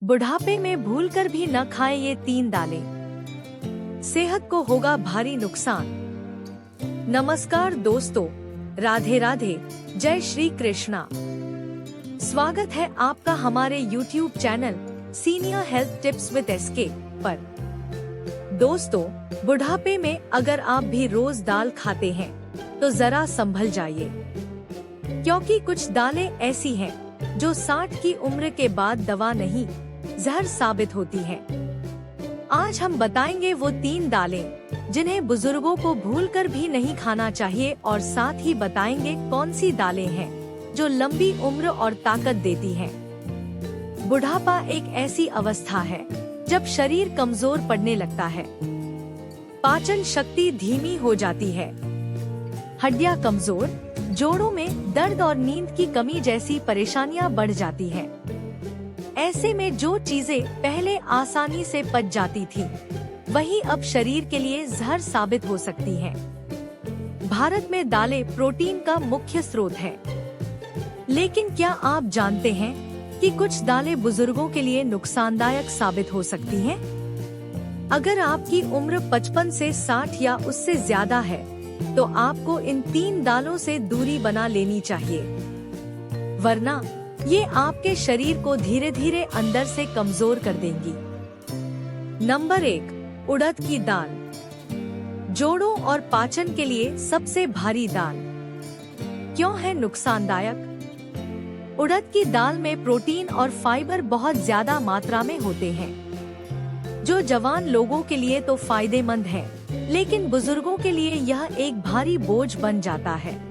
बुढ़ापे में भूलकर भी न खाएं ये 3 दालें, सेहत को होगा भारी नुकसान। नमस्कार दोस्तों, राधे राधे, जय श्री कृष्णा। स्वागत है आपका हमारे YouTube channel senior health tips with SK पर। दोस्तों, बुढ़ापे में अगर आप भी रोज दाल खाते हैं तो जरा संभल जाइए, क्योंकि कुछ दालें ऐसी हैं जो 60 की उम्र के बाद दवा नहीं, जहर साबित होती हैं। आज हम बताएंगे वो 3 दालें जिन्हें बुजुर्गों को भूलकर भी नहीं खाना चाहिए, और साथ ही बताएंगे कौन सी दालें हैं जो लंबी उम्र और ताकत देती हैं। बुढ़ापा एक ऐसी अवस्था है जब शरीर कमजोर पड़ने लगता है, पाचन शक्ति धीमी हो जाती है, हड्डियां कमजोर, जोड़ों में दर्द और नींद की कमी जैसी परेशानियां बढ़ जाती हैं। ऐसे में जो चीजें पहले आसानी से पच जाती थी, वही अब शरीर के लिए जहर साबित हो सकती हैं। भारत में दालें प्रोटीन का मुख्य स्रोत है, लेकिन क्या आप जानते हैं कि कुछ दालें बुजुर्गों के लिए नुकसानदायक साबित हो सकती हैं? अगर आपकी उम्र 55 से 60 या उससे ज्यादा है, तो आपको इन 3 दालों से दूरी बना लेनी चाहिए, वरना ये आपके शरीर को धीरे धीरे अंदर से कमजोर कर देंगी। नंबर 1, उड़द की दाल। जोड़ों और पाचन के लिए सबसे भारी दाल। क्यों है नुकसानदायक? उड़द की दाल में प्रोटीन और फाइबर बहुत ज्यादा मात्रा में होते हैं, जो जवान लोगों के लिए तो फायदेमंद है, लेकिन बुजुर्गों के लिए यह एक भारी बोझ बन जाता है।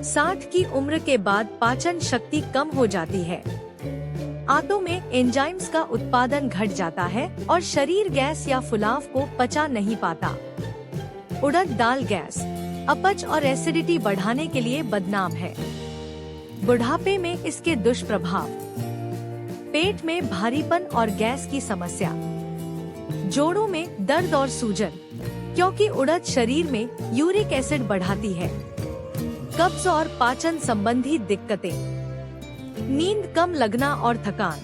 60 की उम्र के बाद पाचन शक्ति कम हो जाती है, आंतों में एंजाइम्स का उत्पादन घट जाता है और शरीर गैस या फुलाव को पचा नहीं पाता। उड़द दाल गैस, अपच और एसिडिटी बढ़ाने के लिए बदनाम है। बुढ़ापे में इसके दुष्प्रभाव: पेट में भारीपन और गैस की समस्या, जोड़ों में दर्द और सूजन, क्योंकि उड़द शरीर में यूरिक एसिड बढ़ाती है, कब्ज और पाचन संबंधी दिक्कतें, नींद कम लगना और थकान।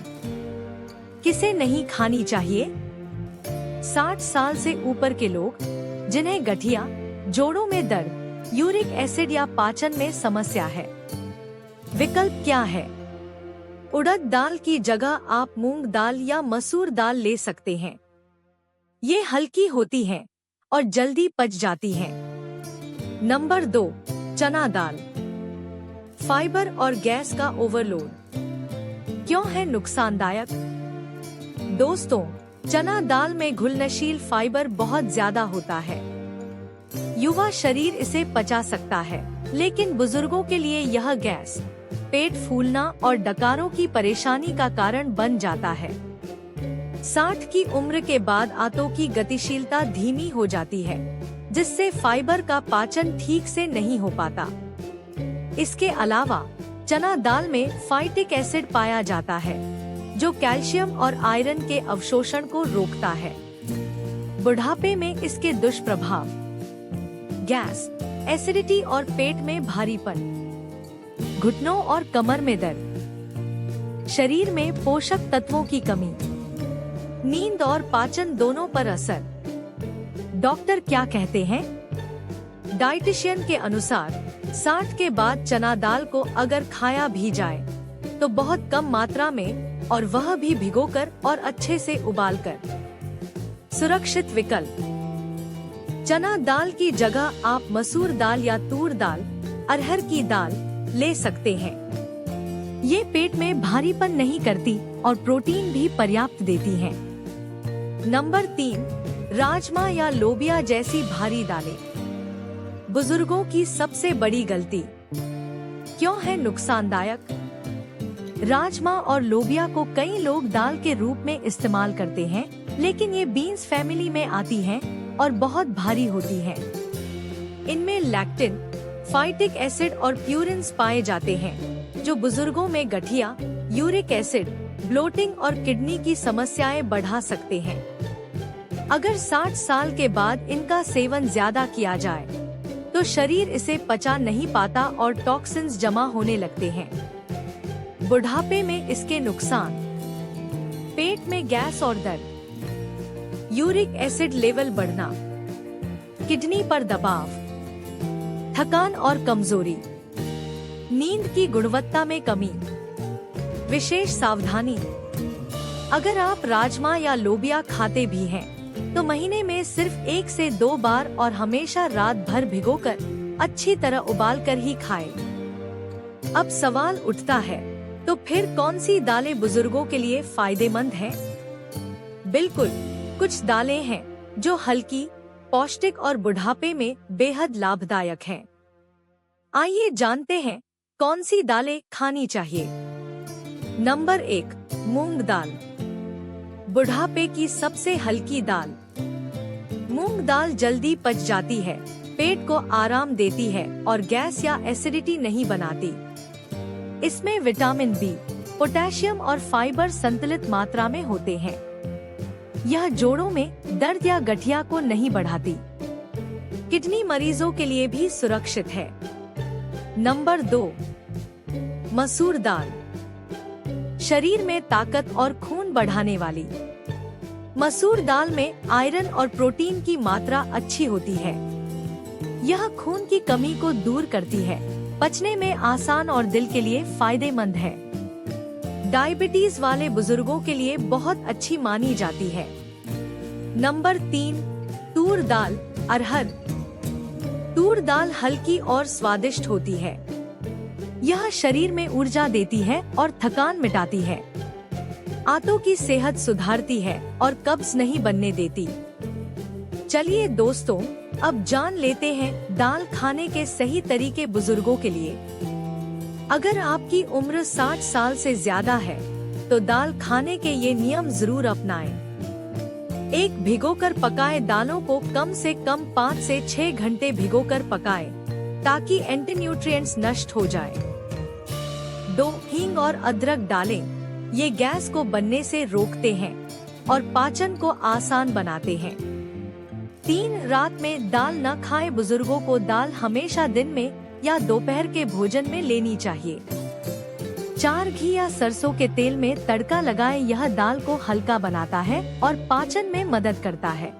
किसे नहीं खानी चाहिए? 60 साल से ऊपर के लोग, जिन्हें गठिया, जोड़ों में दर्द, यूरिक एसिड या पाचन में समस्या है। विकल्प क्या है? उड़द दाल की जगह आप मूंग दाल या मसूर दाल ले सकते हैं। ये हल्की होती हैं और जल्दी पच जाती हैं। नंबर 2, चना दाल। फाइबर और गैस का ओवरलोड। क्यों है नुकसानदायक? दोस्तों, चना दाल में घुलनशील फाइबर बहुत ज्यादा होता है। युवा शरीर इसे पचा सकता है, लेकिन बुजुर्गों के लिए यह गैस, पेट फूलना और डकारों की परेशानी का कारण बन जाता है। 60 की उम्र के बाद आंतों की गतिशीलता धीमी हो जाती है, जिससे फाइबर का पाचन ठीक से नहीं हो पाता। इसके अलावा चना दाल में फाइटिक एसिड पाया जाता है, जो कैल्शियम और आयरन के अवशोषण को रोकता है। बुढ़ापे में इसके दुष्प्रभाव: गैस, एसिडिटी और पेट में भारीपन, घुटनों और कमर में दर्द, शरीर में पोषक तत्वों की कमी, नींद और पाचन दोनों पर असर। डॉक्टर क्या कहते हैं? डाइटिशियन के अनुसार 60 के बाद चना दाल को अगर खाया भी जाए तो बहुत कम मात्रा में, और वह भी भिगोकर और अच्छे से उबालकर। सुरक्षित विकल्प: चना दाल की जगह आप मसूर दाल या तूर दाल, अरहर की दाल ले सकते हैं। ये पेट में भारीपन नहीं करती और प्रोटीन भी पर्याप्त देती हैं। नंबर 3, राजमा या लोबिया जैसी भारी दालें। बुजुर्गों की सबसे बड़ी गलती। क्यों है नुकसानदायक? राजमा और लोबिया को कई लोग दाल के रूप में इस्तेमाल करते हैं, लेकिन ये बीन्स फैमिली में आती हैं और बहुत भारी होती हैं। इनमें लैक्टिन, फाइटिक एसिड और प्यूरिन्स पाए जाते हैं, जो बुजुर्गों में गठिया, यूरिक एसिड, ब्लोटिंग और किडनी की समस्याएं बढ़ा सकते हैं। अगर 60 साल के बाद इनका सेवन ज्यादा किया जाए तो शरीर इसे पचा नहीं पाता और टॉक्सिन्स जमा होने लगते हैं। बुढ़ापे में इसके नुकसान: पेट में गैस और दर्द, यूरिक एसिड लेवल बढ़ना, किडनी पर दबाव, थकान और कमजोरी, नींद की गुणवत्ता में कमी। विशेष सावधानी, अगर आप राजमा या लोबिया खाते भी हैं, तो महीने में सिर्फ 1 से 2 बार और हमेशा रात भर भिगोकर अच्छी तरह उबालकर ही खाएं। अब सवाल उठता है, तो फिर कौन सी दालें बुजुर्गों के लिए फायदेमंद हैं? बिल्कुल, कुछ दालें हैं जो हल्की, पौष्टिक और बुढ़ापे में बेहद लाभदायक हैं। आइए जानते हैं कौन सी दालें खानी चाहिए। नंबर 1, मूंग दाल। बुढ़ापे की सबसे हल्की दाल। मूंग दाल जल्दी पच जाती है, पेट को आराम देती है और गैस या एसिडिटी नहीं बनाती। इसमें विटामिन बी, पोटेशियम और फाइबर संतुलित मात्रा में होते हैं। यह जोड़ों में दर्द या गठिया को नहीं बढ़ाती। किडनी मरीजों के लिए भी सुरक्षित है। नंबर 2, मसूर दाल। शरीर में ताकत और खून बढ़ाने वाली। मसूर दाल में आयरन और प्रोटीन की मात्रा अच्छी होती है। यह खून की कमी को दूर करती है, पचने में आसान और दिल के लिए फायदेमंद है। डायबिटीज वाले बुजुर्गों के लिए बहुत अच्छी मानी जाती है। नंबर 3, तूर दाल, अरहर। तूर दाल हल्की और स्वादिष्ट होती है। यह शरीर में ऊर्जा देती है और थकान मिटाती है। आंतों की सेहत सुधारती है और कब्ज नहीं बनने देती। चलिए दोस्तों, अब जान लेते हैं दाल खाने के सही तरीके बुजुर्गों के लिए। अगर आपकी उम्र 60 साल से ज्यादा है, तो दाल खाने के ये नियम जरूर अपनाएं। 1, भिगोकर पकाए दालों को कम से कम 5 से 6 घंटे भिगोकर पकाएं, ताकि एंटीन्यूट्रिएंट्स नष्ट हो जाए। 2, हींग और अदरक डालें। ये गैस को बनने से रोकते हैं और पाचन को आसान बनाते हैं। 3, रात में दाल न खाएं। बुजुर्गों को दाल हमेशा दिन में या दोपहर के भोजन में लेनी चाहिए। 4, घी या सरसों के तेल में तड़का लगाएं। यह दाल को हल्का बनाता है और पाचन में मदद करता है।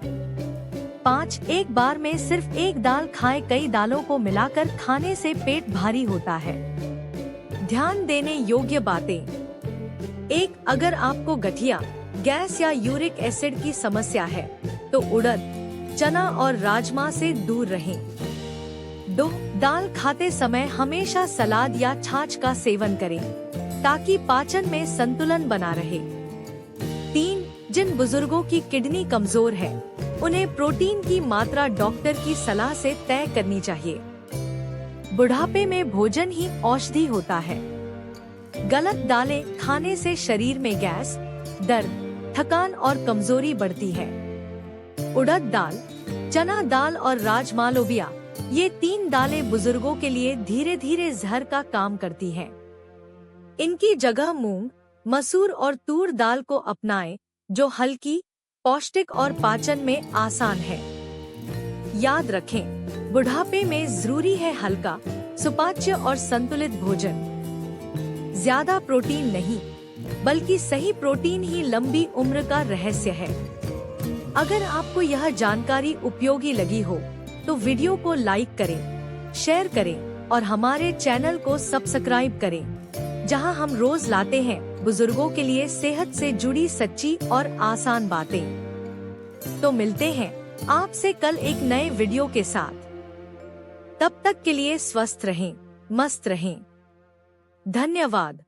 5, एक बार में सिर्फ एक दाल खाएं। कई दालों को मिलाकर खाने से पेट भारी होता है। ध्यान देने योग्य बातें। 1, अगर आपको गठिया, गैस या यूरिक एसिड की समस्या है, तो उड़द, चना और राजमा से दूर रहें। 2, दाल खाते समय हमेशा सलाद या छाछ का सेवन करें, ताकि पाचन में संतुलन बना रहे। 3, जिन बुजुर्गों की किडनी कमजोर है, उन्हें प्रोटीन की मात्रा डॉक्टर की सलाह से तय करनी चाहिए। बुढ़ापे में भोजन ही औषधि होता है। गलत दालें खाने से शरीर में गैस, दर्द, थकान और कमजोरी बढ़ती है। उड़द दाल, चना दाल और राजमा लोबिया, ये 3 दालें बुजुर्गों के लिए धीरे धीरे जहर का काम करती हैं। इनकी जगह मूंग, मसूर और तूर दाल को अपनाएं, जो हल्की, पौष्टिक और पाचन में आसान है। याद रखें, बुढ़ापे में जरूरी है हल्का, सुपाच्य और संतुलित भोजन। ज्यादा प्रोटीन नहीं, बल्कि सही प्रोटीन ही लंबी उम्र का रहस्य है। अगर आपको यह जानकारी उपयोगी लगी हो, तो वीडियो को लाइक करें, शेयर करें और हमारे चैनल को सब्सक्राइब करें, जहां हम रोज लाते हैं बुजुर्गों के लिए सेहत से जुड़ी सच्ची और आसान बातें। तो मिलते हैं आपसे कल एक नए वीडियो के साथ। तब तक के लिए स्वस्थ रहें, मस्त रहें। धन्यवाद।